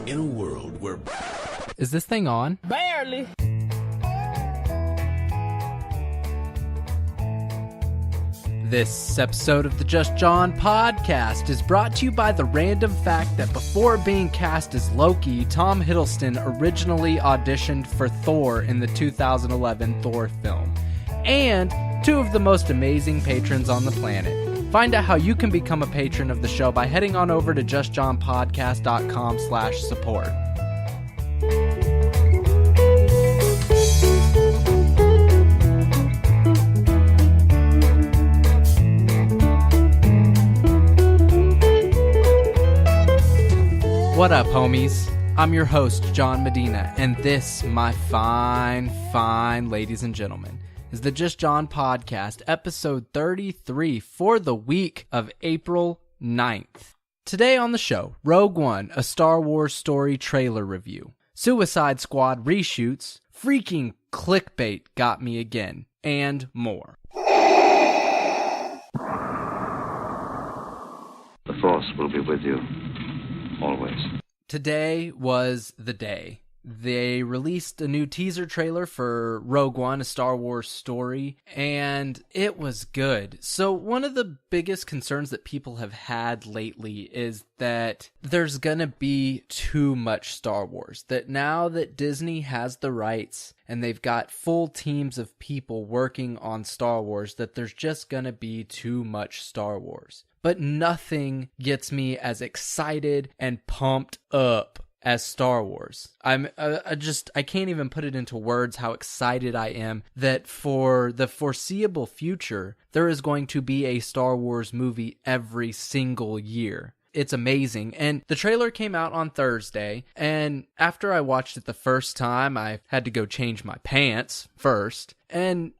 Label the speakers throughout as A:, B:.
A: In a world where...
B: Is this thing on?
C: Barely.
B: This episode of the Just John podcast is brought to you by the random fact that before being cast as Loki, Tom Hiddleston originally auditioned for Thor in the 2011 Thor film. And two of the most amazing patrons on the planet. Find out how you can become a patron of the show by heading on over to justjohnpodcast.com/support. What up, homies? I'm your host, John Medina, and this, my fine ladies and gentlemen, is the Just John podcast, episode 33 for the week of April 9th. Today on the show, Rogue One, a Star Wars story trailer review, Suicide Squad reshoots, freaking Clickbait got me again, and more.
D: The Force will be with you. Always.
B: Today was the day. They released a new teaser trailer for Rogue One, a Star Wars story, and it was good. So one of the biggest concerns that people have had lately is that there's gonna be too much Star Wars. That now that Disney has the rights and they've got full teams of people working on Star Wars, that there's just gonna be too much Star Wars. But nothing gets me as excited and pumped up as Star Wars. I can't even put it into words how excited I am that for the foreseeable future, there is going to be a Star Wars movie every single year. It's amazing. And the trailer came out on Thursday, and after I watched it the first time, I had to go change my pants first, and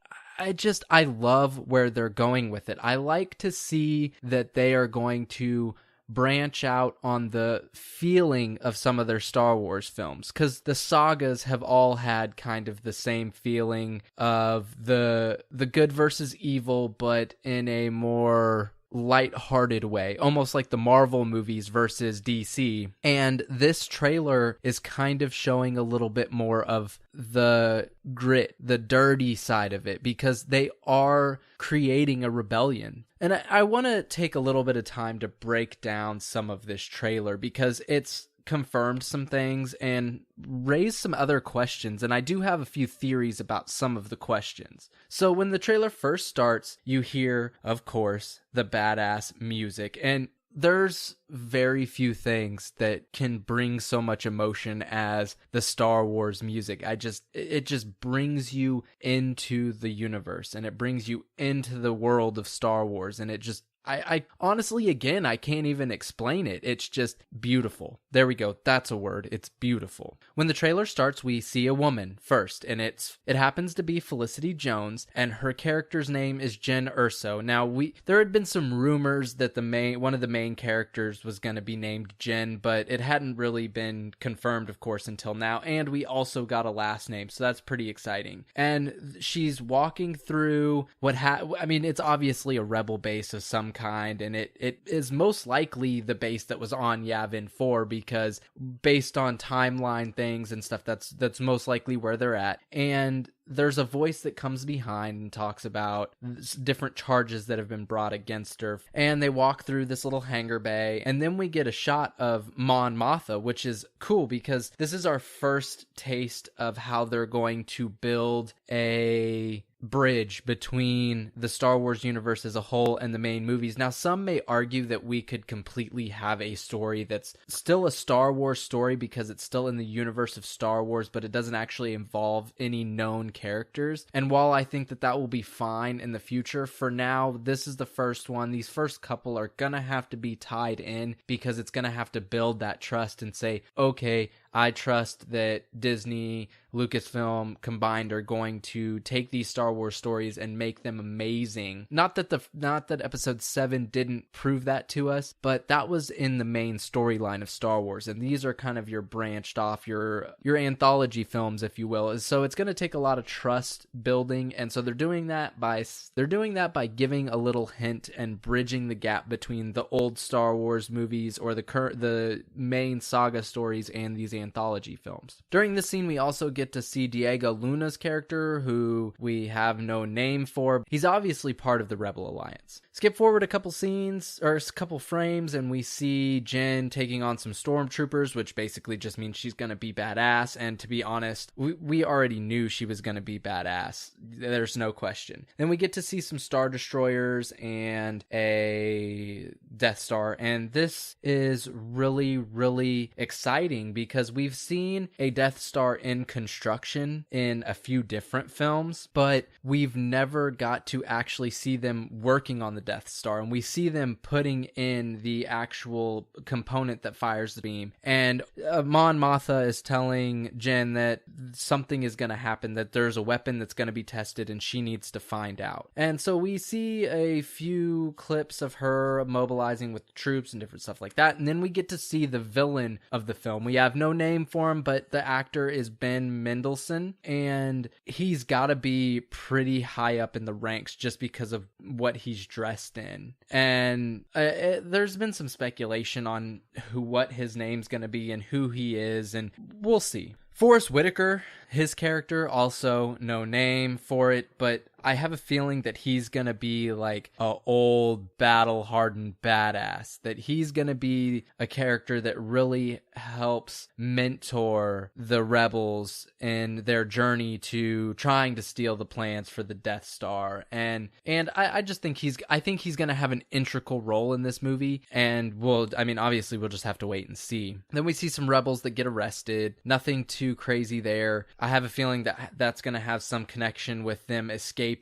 B: I love where they're going with it. I like to see that they are going to branch out on the feeling of some of their Star Wars films, because the sagas have all had kind of the same feeling of the good versus evil, but in a more light-hearted way, almost like the Marvel movies versus DC. And this trailer is kind of showing a little bit more of the grit, the dirty side of it, because they are creating a rebellion. And I want to take a little bit of time to break down some of this trailer, because it's confirmed some things and raised some other questions, and I do have a few theories about some of the questions. So when the trailer first starts, you hear, of course, the badass music, and there's very few things that can bring so much emotion as the Star Wars music. It just brings you into the universe, and it brings you into the world of Star Wars, and it just I honestly, again, I can't even explain it. It's just beautiful. There we go. That's a word. It's beautiful. When the trailer starts, we see a woman first, and it happens to be Felicity Jones, and her character's name is Jyn Erso. Now, there had been some rumors that one of the main characters was going to be named Jyn, but it hadn't really been confirmed, of course, until now, and we also got a last name, so that's pretty exciting. And she's walking through it's obviously a rebel base of some kind, and it is most likely the base that was on Yavin 4, because based on timeline things and stuff, that's most likely where they're at. And there's a voice that comes behind and talks about different charges that have been brought against her, and they walk through this little hangar bay, and then we get a shot of Mon Mothma, which is cool because this is our first taste of how they're going to build a bridge between the Star Wars universe as a whole and the main movies. Now, some may argue that we could completely have a story that's still a Star Wars story because it's still in the universe of Star Wars, but it doesn't actually involve any known characters. And while I think that will be fine in the future, for now, this is the first one. These first couple are gonna have to be tied in because it's gonna have to build that trust and say, okay, I trust that Disney, Lucasfilm combined are going to take these Star Wars stories and make them amazing. Not that episode 7 didn't prove that to us, but that was in the main storyline of Star Wars, and these are kind of your branched off, your anthology films, if you will. So it's going to take a lot of trust building, and so they're doing that by giving a little hint and bridging the gap between the old Star Wars movies or the main saga stories and these anthology films. During this scene, we also get to see Diego Luna's character, who we have no name for. He's obviously part of the Rebel Alliance. Skip forward a couple scenes, or a couple frames, and we see Jen taking on some stormtroopers, which basically just means she's going to be badass. And to be honest, we already knew she was going to be badass. There's no question. Then we get to see some Star Destroyers and a Death Star. And this is really, really exciting because we've seen a Death Star in construction in a few different films, but we've never got to actually see them working on the Death Star, and we see them putting in the actual component that fires the beam. And Mon Mothma is telling Jen that something is going to happen, that there's a weapon that's going to be tested and she needs to find out. And so we see a few clips of her mobilizing with troops and different stuff like that, and then we get to see the villain of the film. We have no name for him, but the actor is Ben Mendelsohn, and he's got to be pretty high up in the ranks just because of what he's dressed in. And there's been some speculation on what his name's going to be and who he is, and we'll see. Forrest Whitaker, his character, also no name for it, but I have a feeling that he's going to be like a old battle-hardened badass, that he's going to be a character that really helps mentor the rebels in their journey to trying to steal the plans for the Death Star. And I just think he's going to have an integral role in this movie, and obviously we'll just have to wait and see. Then we see some rebels that get arrested. Nothing too crazy there. I have a feeling that that's going to have some connection with them escaping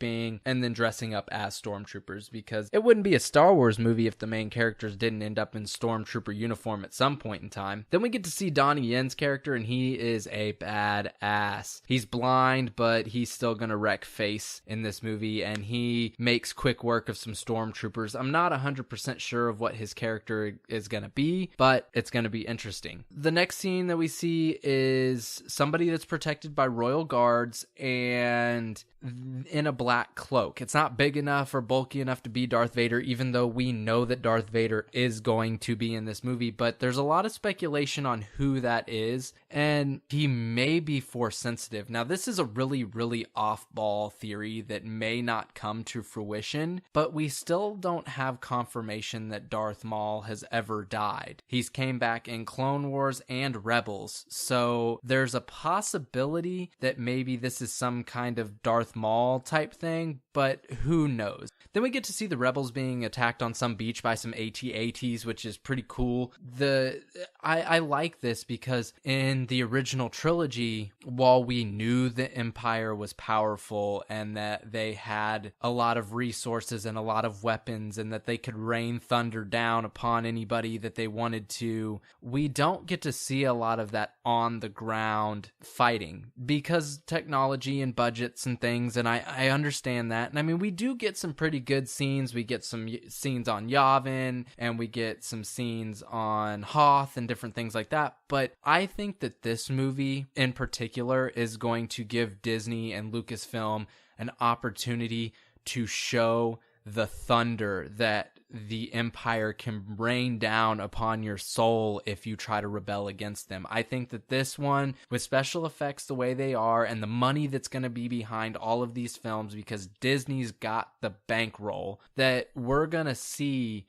B: and then dressing up as stormtroopers, because it wouldn't be a Star Wars movie if the main characters didn't end up in stormtrooper uniform at some point in time. Then we get to see Donnie Yen's character, and he is a badass. He's blind, but he's still gonna wreck face in this movie, and he makes quick work of some stormtroopers. I'm not 100% sure of what his character is gonna be, but it's gonna be interesting. The next scene that we see is somebody that's protected by royal guards and in a black cloak. It's not big enough or bulky enough to be Darth Vader, even though we know that Darth Vader is going to be in this movie, but there's a lot of speculation on who that is, and he may be Force sensitive. Now, this is a really, really off-ball theory that may not come to fruition, but we still don't have confirmation that Darth Maul has ever died. He's came back in Clone Wars and Rebels, so there's a possibility that maybe this is some kind of Darth Maul type thing, but who knows. Then we get to see the rebels being attacked on some beach by some AT-ATs, which is pretty cool. I like this because in the original trilogy, while we knew the Empire was powerful and that they had a lot of resources and a lot of weapons and that they could rain thunder down upon anybody that they wanted to, we don't get to see a lot of that on the ground fighting because technology and budgets and things, and I understand that. And I mean, we do get some pretty good scenes. We get some scenes on Yavin, and we get some scenes on Hoth and different things like that. But I think that this movie in particular is going to give Disney and Lucasfilm an opportunity to show the thunder that the Empire can rain down upon your soul if you try to rebel against them. I think that this one, with special effects the way they are and the money that's going to be behind all of these films, because Disney's got the bankroll, that we're going to see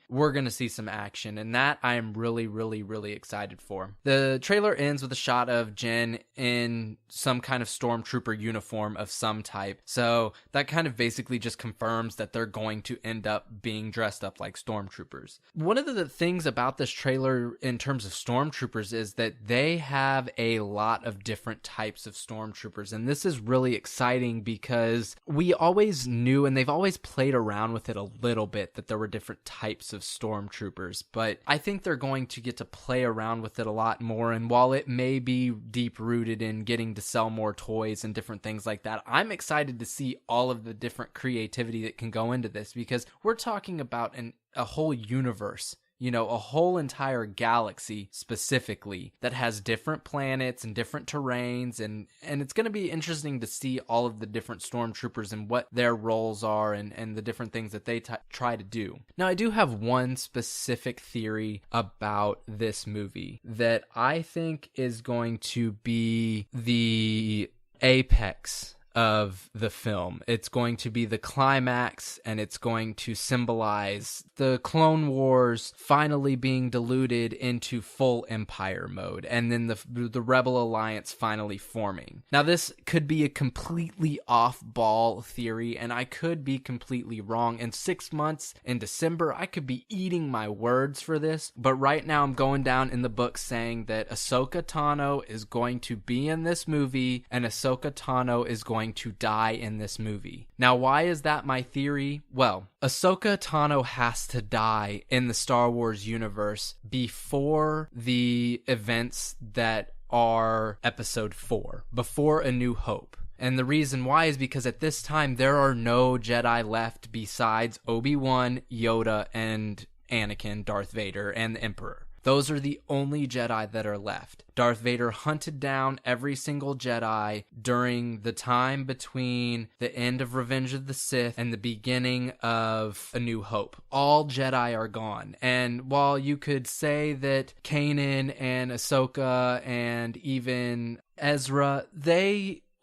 B: some action, and that I am really, really, really excited for. The trailer ends with a shot of Jen in some kind of stormtrooper uniform of some type, so that kind of basically just confirms that they're going to end up being dressed up like like stormtroopers. One of the things about this trailer in terms of stormtroopers is that they have a lot of different types of stormtroopers, and this is really exciting because we always knew, and they've always played around with it a little bit, that there were different types of stormtroopers, but I think they're going to get to play around with it a lot more, and while it may be deep rooted in getting to sell more toys and different things like that, I'm excited to see all of the different creativity that can go into this, because we're talking about a whole universe, a whole entire galaxy specifically that has different planets and different terrains, and it's going to be interesting to see all of the different stormtroopers and what their roles are and the different things that they try to do. Now, I do have one specific theory about this movie that I think is going to be the apex of the film. It's going to be the climax, and it's going to symbolize the Clone Wars finally being diluted into full Empire mode, and then the Rebel Alliance finally forming. Now, this could be a completely off-ball theory, and I could be completely wrong. In 6 months, in December, I could be eating my words for this, but right now I'm going down in the book saying that Ahsoka Tano is going to be in this movie, and Ahsoka Tano is going to die in this movie. Now, why is that my theory? Well, Ahsoka Tano has to die in the Star Wars universe before the events that are Episode 4, before A New Hope. And the reason why is because at this time, there are no Jedi left besides Obi-Wan, Yoda, and Anakin, Darth Vader, and the Emperor. Those are the only Jedi that are left. Darth Vader hunted down every single Jedi during the time between the end of Revenge of the Sith and the beginning of A New Hope. All Jedi are gone. And while you could say that Kanan and Ahsoka and even Ezra,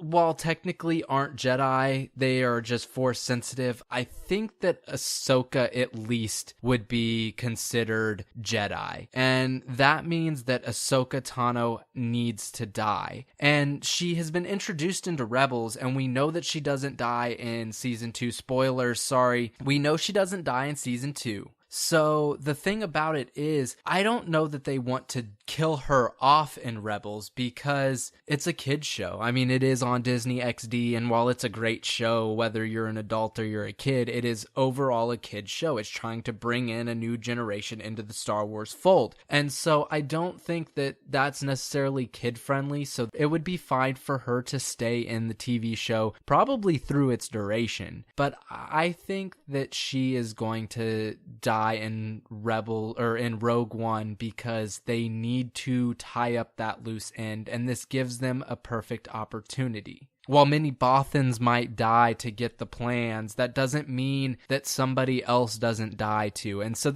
B: while technically aren't Jedi, they are just Force sensitive. I think that Ahsoka at least would be considered Jedi. And that means that Ahsoka Tano needs to die. And she has been introduced into Rebels, and we know that she doesn't die in Season 2. Spoilers, sorry. We know she doesn't die in Season 2. So the thing about it is, I don't know that they want to kill her off in Rebels because it's a kid's show. I mean, it is on Disney XD, and while it's a great show, whether you're an adult or you're a kid, it is overall a kid's show. It's trying to bring in a new generation into the Star Wars fold. And so I don't think that that's necessarily kid-friendly, so it would be fine for her to stay in the TV show, probably through its duration. But I think that she is going to die in Rogue One because they need to tie up that loose end, and this gives them a perfect opportunity. While many Bothans might die to get the plans, that doesn't mean that somebody else doesn't die too. And so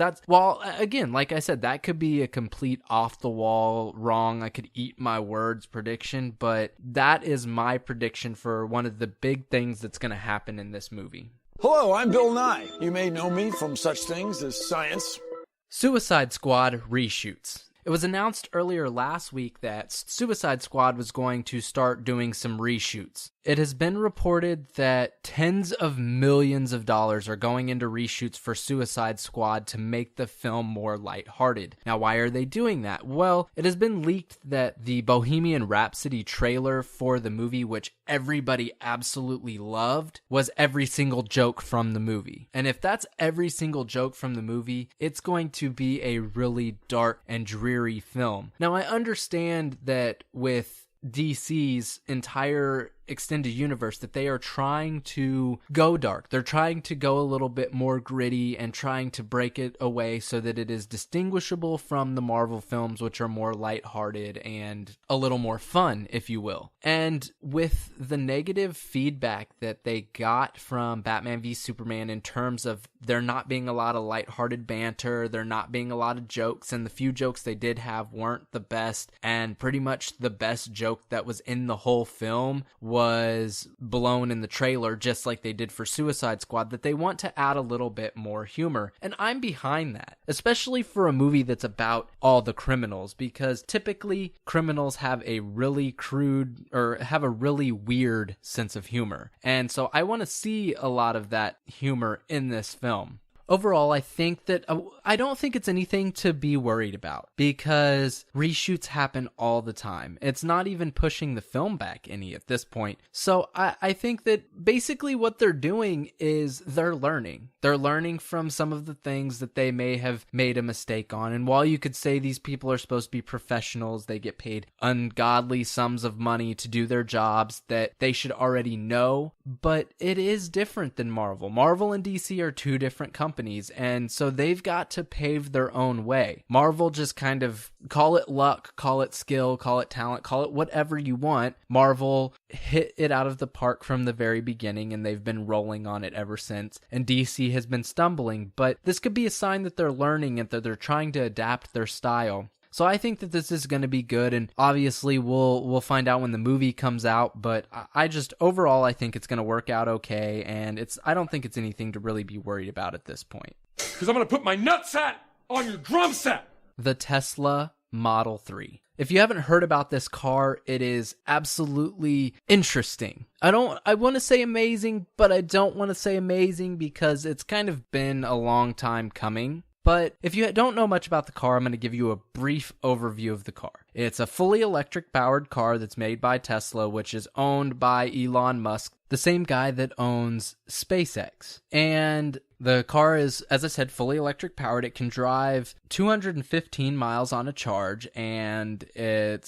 B: again, like I said, that could be a complete off-the-wall wrong, I could eat my words prediction, but that is my prediction for one of the big things that's going to happen in this movie.
A: Hello, I'm Bill Nye. You may know me from such things as science.
B: Suicide Squad reshoots. It was announced earlier last week that Suicide Squad was going to start doing some reshoots. It has been reported that tens of millions of dollars are going into reshoots for Suicide Squad to make the film more lighthearted. Now, why are they doing that? Well, it has been leaked that the Bohemian Rhapsody trailer for the movie, which everybody absolutely loved, was every single joke from the movie. And if that's every single joke from the movie, it's going to be a really dark and dreary film. Now, I understand that with DC's entire extended universe that they are trying to go dark. They're trying to go a little bit more gritty and trying to break it away so that it is distinguishable from the Marvel films, which are more lighthearted and a little more fun, if you will. And with the negative feedback that they got from Batman v Superman in terms of there not being a lot of lighthearted banter, there not being a lot of jokes, and the few jokes they did have weren't the best, and pretty much the best joke that was in the whole film was blown in the trailer, just like they did for Suicide Squad, that they want to add a little bit more humor. And I'm behind that, especially for a movie that's about all the criminals, because typically criminals have a really crude or have a really weird sense of humor. And so I want to see a lot of that humor in this film. overall, I think that I don't think it's anything to be worried about because reshoots happen all the time. It's not even pushing the film back any at this point. So I think that basically what they're doing is they're learning. They're learning from some of the things that they may have made a mistake on. And while you could say these people are supposed to be professionals, they get paid ungodly sums of money to do their jobs that they should already know, but it is different than Marvel. Marvel and DC are two different companies, and so they've got to pave their own way. Marvel just kind of, call it luck, call it skill, call it talent, call it whatever you want. Marvel hit it out of the park from the very beginning, and they've been rolling on it ever since, and DC has been stumbling, but this could be a sign that they're learning and that they're trying to adapt their style. So I think that this is going to be good, and obviously we'll find out when the movie comes out, but I just, overall, I think it's going to work out okay, and I don't think it's anything to really be worried about at this point.
C: Because I'm going to put my nutsack on your drum set!
B: The Tesla Model 3. If you haven't heard about this car, it is absolutely interesting. I want to say amazing, but I don't want to say amazing because it's kind of been a long time coming. But if you don't know much about the car, I'm going to give you a brief overview of the car. It's a fully electric powered car that's made by Tesla, which is owned by Elon Musk, the same guy that owns SpaceX. And the car is, as I said, fully electric powered. It can drive 215 miles on a charge, and it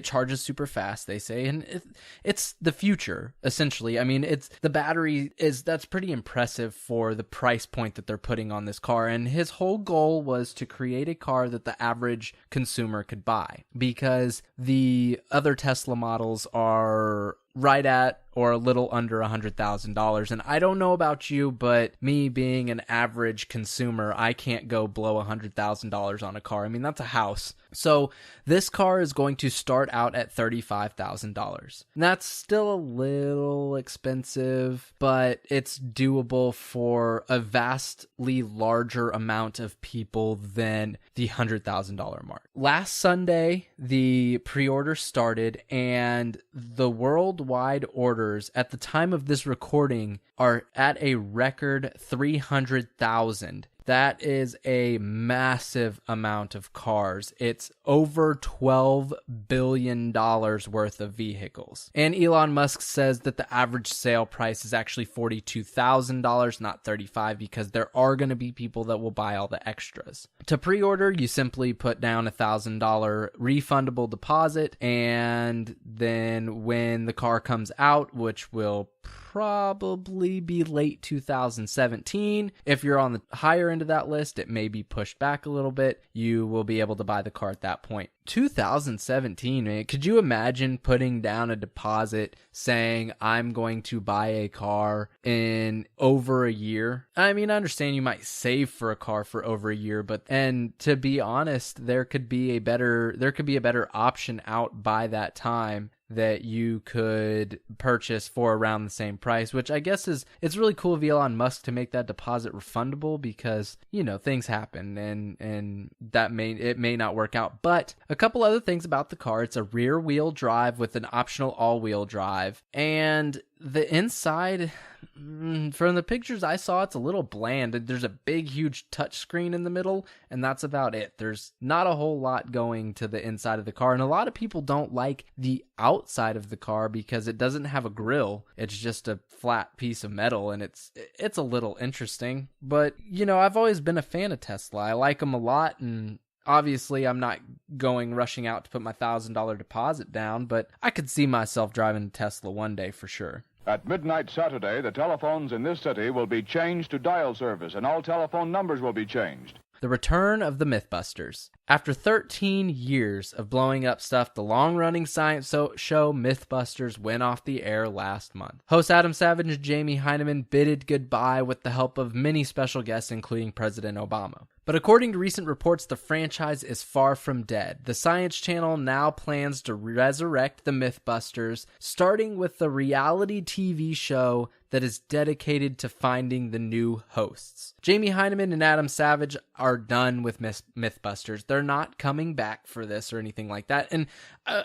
B: charges super fast, they say, and it's the future, essentially. I mean, the battery that's pretty impressive for the price point that they're putting on this car, and his whole goal was to create a car that the average consumer could buy, because the other Tesla models are right at or a little under $100,000. And I don't know about you, but me being an average consumer, I can't go blow $100,000 on a car. I mean, that's a house. So this car is going to start out at $35,000. That's still a little expensive, but it's doable for a vastly larger amount of people than the $100,000 mark. Last Sunday, the pre-order started, and the worldwide orders at the time of this recording are at a record 300,000. That is a massive amount of cars. It's over $12 billion worth of vehicles. And Elon Musk says that the average sale price is actually $42,000, not $35,000, because there are going to be people that will buy all the extras. To pre-order, you simply put down $1,000 refundable deposit, and then when the car comes out, which will probably be late 2017. If you're on the higher end of that list, it may be pushed back a little bit. You will be able to buy the car at that point. 2017, man. Could you imagine putting down a deposit saying, I'm going to buy a car in over a year? I mean, I understand you might save for a car for over a year, and to be honest, there could be a better option out by that time that you could purchase for around the same price, which I guess it's really cool of Elon Musk to make that deposit refundable, because, you know, things happen and that may not work out. But a couple other things about the car: it's a rear wheel drive with an optional all-wheel drive, and the inside, from the pictures I saw, it's a little bland. There's a big, huge touchscreen in the middle, and that's about it. There's not a whole lot going to the inside of the car, and a lot of people don't like the outside of the car because it doesn't have a grille. It's just a flat piece of metal, and it's a little interesting. But, you know, I've always been a fan of Tesla. I like them a lot, and obviously, I'm not rushing out to put my $1,000 deposit down, but I could see myself driving a Tesla one day for sure.
E: At midnight Saturday, the telephones in this city will be changed to dial service, and all telephone numbers will be changed.
B: The return of the Mythbusters. After 13 years of blowing up stuff, the long-running science show Mythbusters went off the air last month. Hosts Adam Savage and Jamie Heineman bidded goodbye with the help of many special guests, including President Obama. But according to recent reports, the franchise is far from dead. The Science Channel now plans to resurrect the Mythbusters, starting with the reality TV show that is dedicated to finding the new hosts. Jamie Heineman and Adam Savage are done with Mythbusters. They're not coming back for this or anything like that. And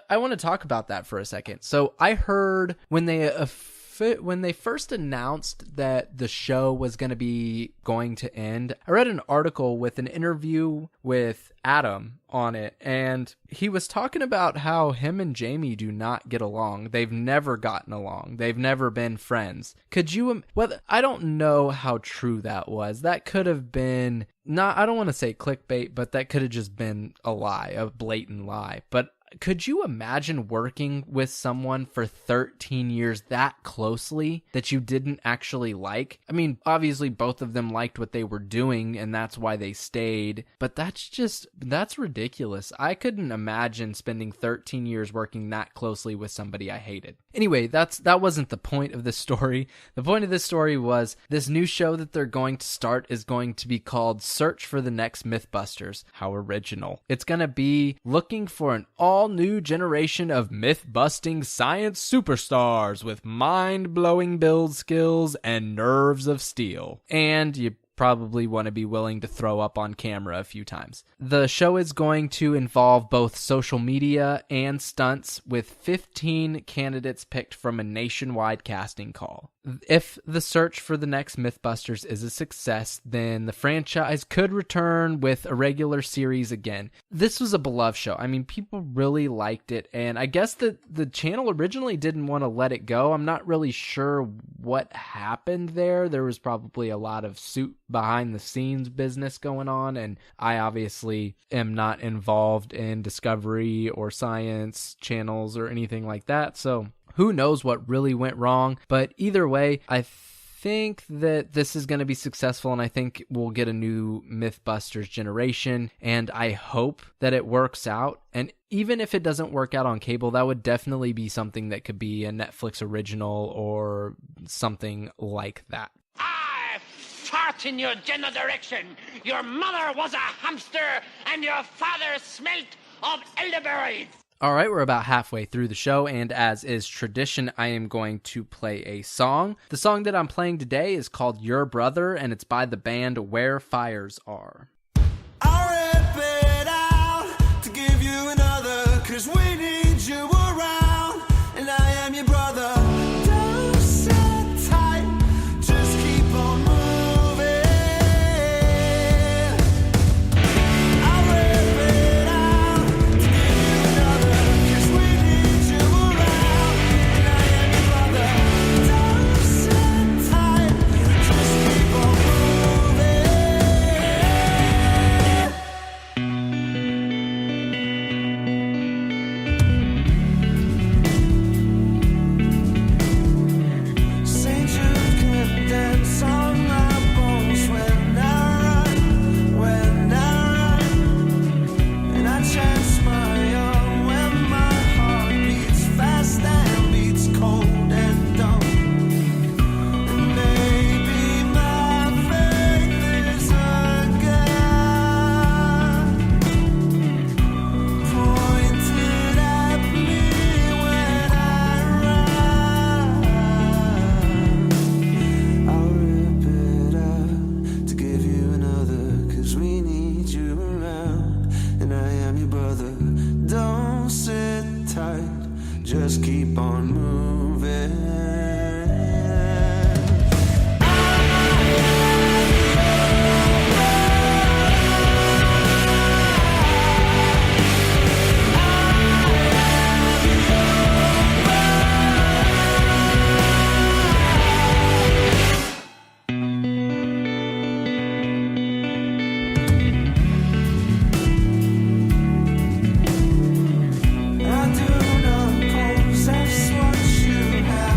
B: I want to talk about that for a second. So I heard when they when they first announced that the show was going to end, I read an article with an interview with Adam on it, and he was talking about how him and Jamie do not get along. They've never gotten along. They've never been friends. I don't know how true that was. That could have been, I don't want to say clickbait, but that could have just been a lie, a blatant lie. But could you imagine working with someone for 13 years that closely that you didn't actually like? I mean, obviously both of them liked what they were doing and that's why they stayed, but that's ridiculous. I couldn't imagine spending 13 years working that closely with somebody I hated. Anyway, that wasn't the point of this story. The point of this story was this new show that they're going to start is going to be called Search for the Next Mythbusters. How original. It's going to be looking for an all-new generation of myth-busting science superstars with mind-blowing build skills and nerves of steel. And you probably want to be willing to throw up on camera a few times. The show is going to involve both social media and stunts, with 15 candidates picked from a nationwide casting call. If the search for the next Mythbusters is a success, then the franchise could return with a regular series again. This was a beloved show. I mean, people really liked it, and I guess that the channel originally didn't want to let it go. I'm not really sure what happened there. There was probably a lot of behind the scenes business going on, and I obviously am not involved in Discovery or Science channels or anything like that, so who knows what really went wrong. But either way, I think that this is going to be successful, and I think we'll get a new Mythbusters generation, and I hope that it works out. And even if it doesn't work out on cable, that would definitely be something that could be a Netflix original or something like that.
F: I fart in your general direction. Your mother was a hamster, and your father smelt of elderberries.
B: All right, we're about halfway through the show, and as is tradition, I am going to play a song. The song that I'm playing today is called Your Brother, and it's by the band Where Fires Are.
G: I'll rip it out to give you another, 'cause we need you around, and I am your brother. Don't sit tight, just keep on moving. I'll rip it out to give you another, 'cause we need you around, and I am your brother. Don't sit tight, just keep on moving. St. Jude can dance on my bones when I run, and I chance my arm when my heart beats fast and beats cold and dumb. And maybe my faith is a gun pointed at me when I run. I'll rip it out to give you another, 'cause we need you around, and I am your brother. Don't sit tight, just keep on moving. I do not possess what you have.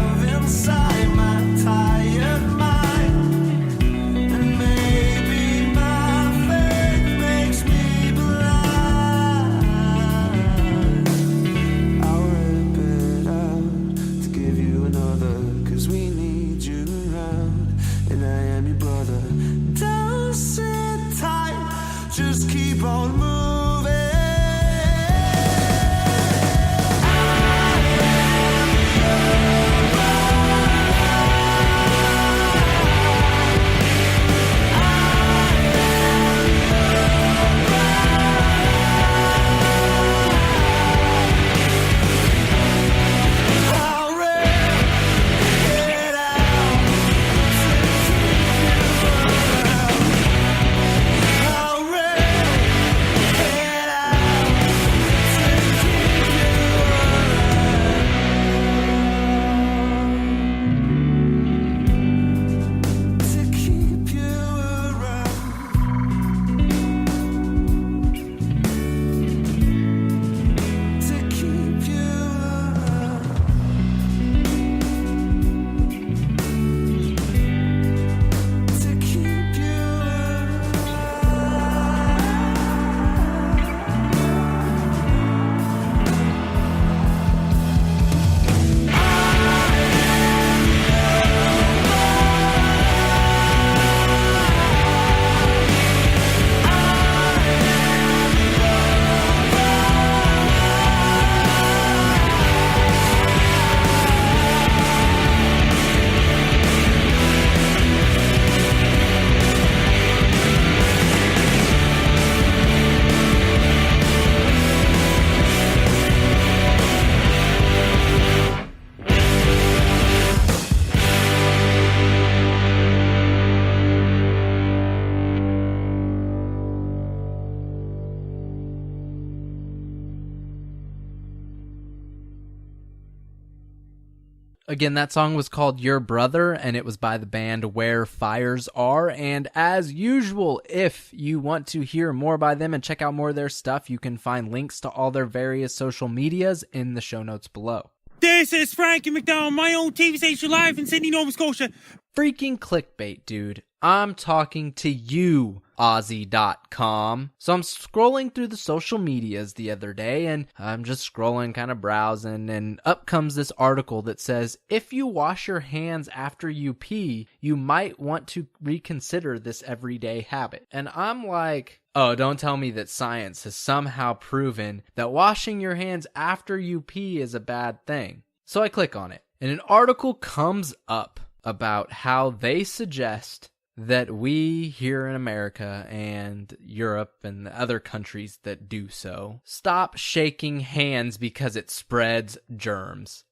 B: Again, that song was called Your Brother, and it was by the band Where Fires Are. And as usual, if you want to hear more by them and check out more of their stuff, you can find links to all their various social medias in the show notes below.
H: This is Frankie McDowell, my own TV station live in Sydney, Nova Scotia.
B: Freaking clickbait, dude. I'm talking to you, Aussie.com. So I'm scrolling through the social medias the other day, and I'm just scrolling, kind of browsing, and up comes this article that says, if you wash your hands after you pee, you might want to reconsider this everyday habit. And I'm like, oh, don't tell me that science has somehow proven that washing your hands after you pee is a bad thing. So I click on it, and an article comes up about how they suggest that we here in America and Europe and the other countries that do so stop shaking hands because it spreads germs.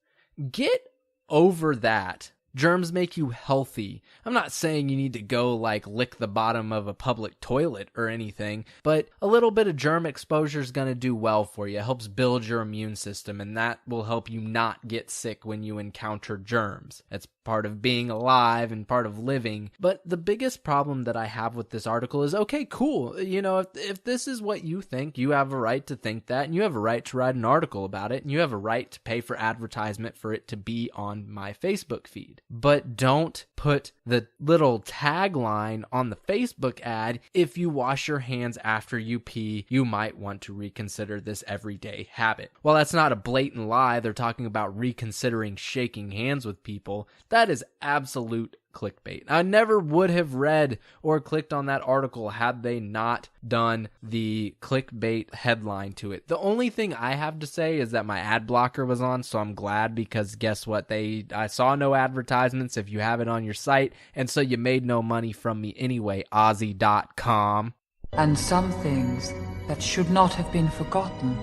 B: Get over that. Germs make you healthy. I'm not saying you need to go lick the bottom of a public toilet or anything, but a little bit of germ exposure is going to do well for you. It helps build your immune system, and that will help you not get sick when you encounter germs. It's part of being alive and part of living. But the biggest problem that I have with this article is, okay, cool. If this is what you think, you have a right to think that, and you have a right to write an article about it, and you have a right to pay for advertisement for it to be on my Facebook feed. But don't put the little tagline on the Facebook ad, if you wash your hands after you pee, you might want to reconsider this everyday habit. Well, that's not a blatant lie. They're talking about reconsidering shaking hands with people. That is absolute clickbait. I never would have read or clicked on that article had they not done the clickbait headline to it. The only thing I have to say is that my ad blocker was on, so I'm glad, because guess what? I saw no advertisements if you have it on your site, and so you made no money from me anyway, Aussie.com.
I: And some things that should not have been forgotten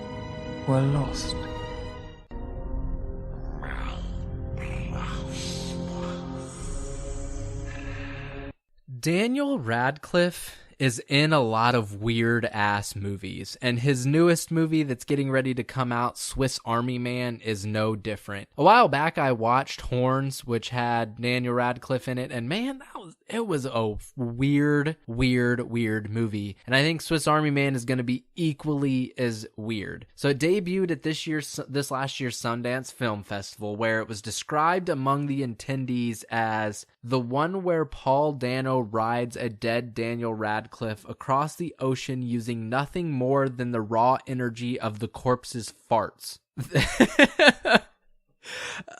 I: were lost.
B: Daniel Radcliffe is in a lot of weird-ass movies, and his newest movie that's getting ready to come out, Swiss Army Man, is no different. A while back, I watched Horns, which had Daniel Radcliffe in it, and man, it was a weird movie, and I think Swiss Army Man is going to be equally as weird. So it debuted at this last year's Sundance Film Festival, where it was described among the attendees as the one where Paul Dano rides a dead Daniel Radcliffe across the ocean using nothing more than the raw energy of the corpse's farts.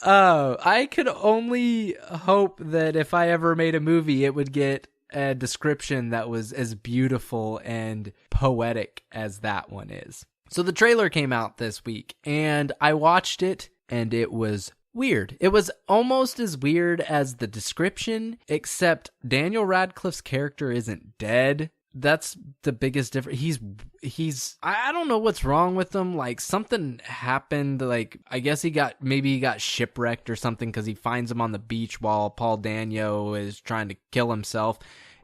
B: I could only hope that if I ever made a movie, it would get a description that was as beautiful and poetic as that one is. So the trailer came out this week, and I watched it, and it was weird. It was almost as weird as the description, except Daniel Radcliffe's character isn't dead. That's the biggest difference. I don't know what's wrong with him. Like, something happened. Like, I guess he got shipwrecked or something, because he finds him on the beach while Paul Dano is trying to kill himself.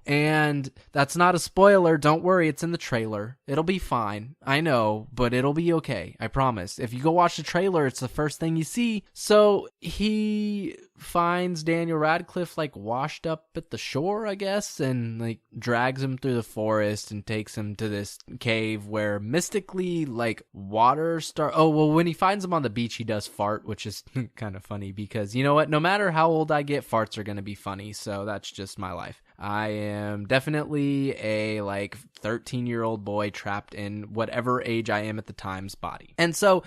B: And that's not a spoiler. Don't worry, it's in the trailer. It'll be fine. I know, but it'll be okay. I promise. If you go watch the trailer, it's the first thing you see. So he finds Daniel Radcliffe washed up at the shore, I guess, and drags him through the forest and takes him to this cave where mystically water when he finds him on the beach, he does fart, which is kind of funny, because you know what? No matter how old I get, farts are going to be funny. So that's just my life. I am definitely a 13-year-old boy trapped in whatever age I am at the time's body. And so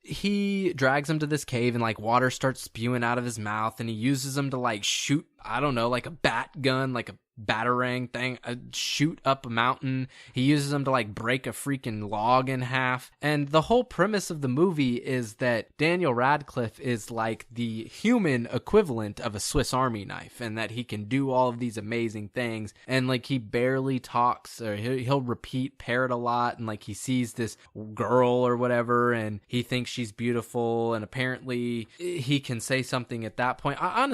B: he drags him to this cave, and water starts spewing out of his mouth, and he uses him to shoot, I don't know, a bat gun, a batarang thing, shoot up a mountain. He uses them to break a freaking log in half. And the whole premise of the movie is that Daniel Radcliffe is the human equivalent of a Swiss Army knife, and that he can do all of these amazing things. And he barely talks, or he'll parrot a lot, and he sees this girl or whatever, and he thinks she's beautiful, and apparently he can say something at that point. I'm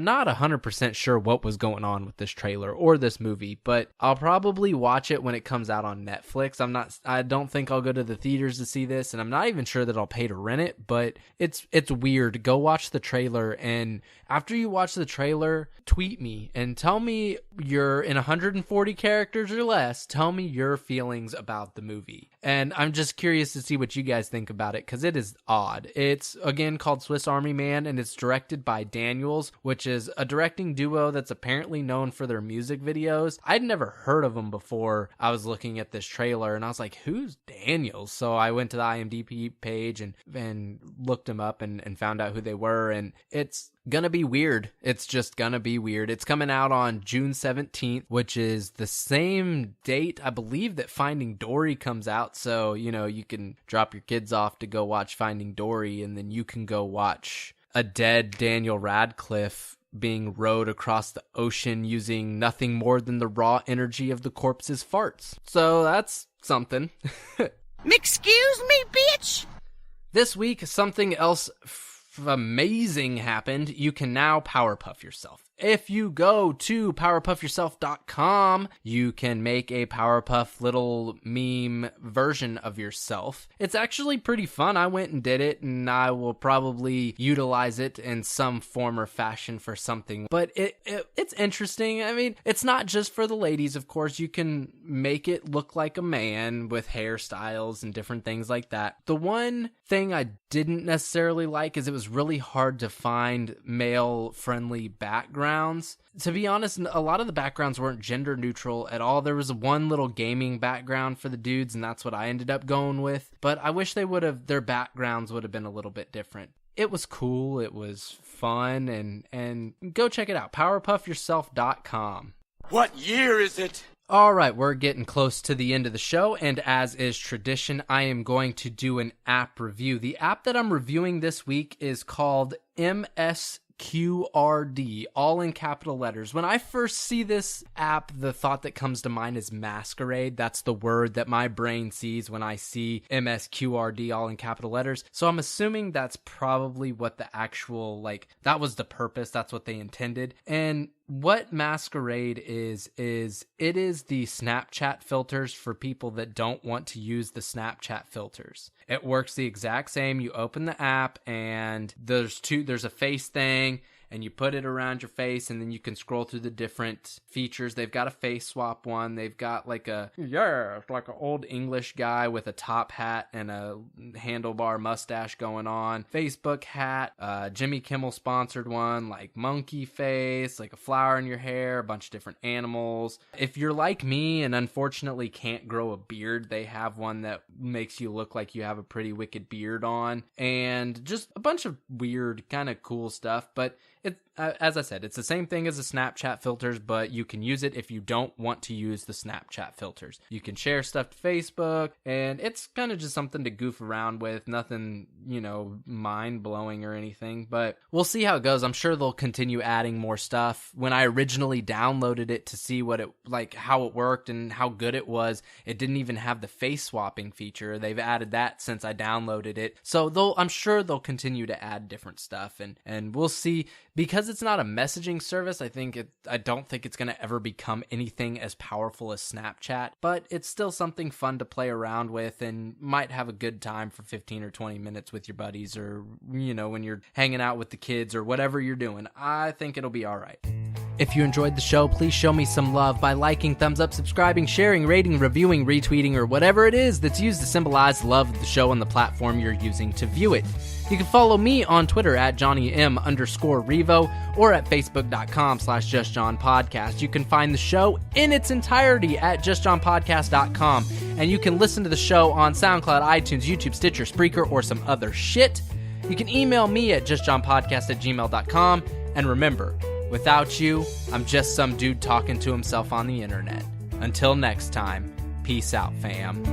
B: not 100% sure what was going on with this trailer or this movie, but I'll probably watch it when it comes out on Netflix. I don't think I'll go to the theaters to see this, and I'm not even sure that I'll pay to rent it, but it's weird. Go watch the trailer, and after you watch the trailer, tweet me and tell me you're in 140 characters or less. Tell me your feelings about the movie. And I'm just curious to see what you guys think about it, because it is odd. It's, again, called Swiss Army Man, and it's directed by Daniels, which is a directing duo that's apparently known for their music videos. I'd never heard of them before I was looking at this trailer, and I was like, who's Daniels? So I went to the IMDb page and looked them up and found out who they were, and it's gonna be weird. It's just gonna be weird. It's coming out on June 17th, which is the same date, I believe, that Finding Dory comes out. So, you can drop your kids off to go watch Finding Dory, and then you can go watch a dead Daniel Radcliffe being rowed across the ocean using nothing more than the raw energy of the corpse's farts. So that's something.
H: Excuse me, bitch!
B: This week, something else amazing happened. You can now Powerpuff yourself. If you go to powerpuffyourself.com, you can make a Powerpuff little meme version of yourself. It's actually pretty fun. I went and did it, and I will probably utilize it in some form or fashion for something. But it's interesting. I mean, it's not just for the ladies, of course. You can make it look like a man with hairstyles and different things like that. The one thing I didn't necessarily like is it was really hard to find male-friendly backgrounds. To be honest, a lot of the backgrounds weren't gender neutral at all. There was one little gaming background for the dudes, and that's what I ended up going with. But I wish their backgrounds would have been a little bit different. It was cool, it was fun, and go check it out, powerpuffyourself.com.
C: What year is it?
B: All right, we're getting close to the end of the show, and as is tradition, I am going to do an app review. The app that I'm reviewing this week is called MSQRD, all in capital letters. When I first see this app, the thought that comes to mind is masquerade. That's the word that my brain sees when I see MSQRD, all in capital letters. So I'm assuming that's probably what the actual, that was the purpose. That's what they intended. And what Masquerade is it is the Snapchat filters for people that don't want to use the Snapchat filters. It works the exact same. You open the app and there's a face thing, and you put it around your face, and then you can scroll through the different features. They've got a face swap one. They've got like an old English guy with a top hat and a handlebar mustache going on. Facebook hat, Jimmy Kimmel sponsored one, like monkey face, like a flower in your hair, a bunch of different animals. If you're like me and unfortunately can't grow a beard, they have one that makes you look like you have a pretty wicked beard on, and just a bunch of weird, kind of cool stuff. But as I said, it's the same thing as the Snapchat filters, but you can use it if you don't want to use the Snapchat filters. You can share stuff to Facebook, and it's kind of just something to goof around with. Nothing, mind-blowing or anything, but we'll see how it goes. I'm sure they'll continue adding more stuff. When I originally downloaded it to see how it worked and how good it was, it didn't even have the face swapping feature. They've added that since I downloaded it. So I'm sure they'll continue to add different stuff, and we'll see. Because it's not a messaging service, I don't think it's going to ever become anything as powerful as Snapchat, but it's still something fun to play around with and might have a good time for 15 or 20 minutes with your buddies, or, when you're hanging out with the kids or whatever you're doing. I think it'll be all right. If you enjoyed the show, please show me some love by liking, thumbs up, subscribing, sharing, rating, reviewing, retweeting, or whatever it is that's used to symbolize love of the show on the platform you're using to view it. You can follow me on Twitter at JohnnyM_Revo or at Facebook.com/JustJohnPodcast. You can find the show in its entirety at JustJohnPodcast.com, and you can listen to the show on SoundCloud, iTunes, YouTube, Stitcher, Spreaker, or some other shit. You can email me at JustJohnPodcast@gmail.com, and remember, without you, I'm just some dude talking to himself on the internet. Until next time, peace out, fam.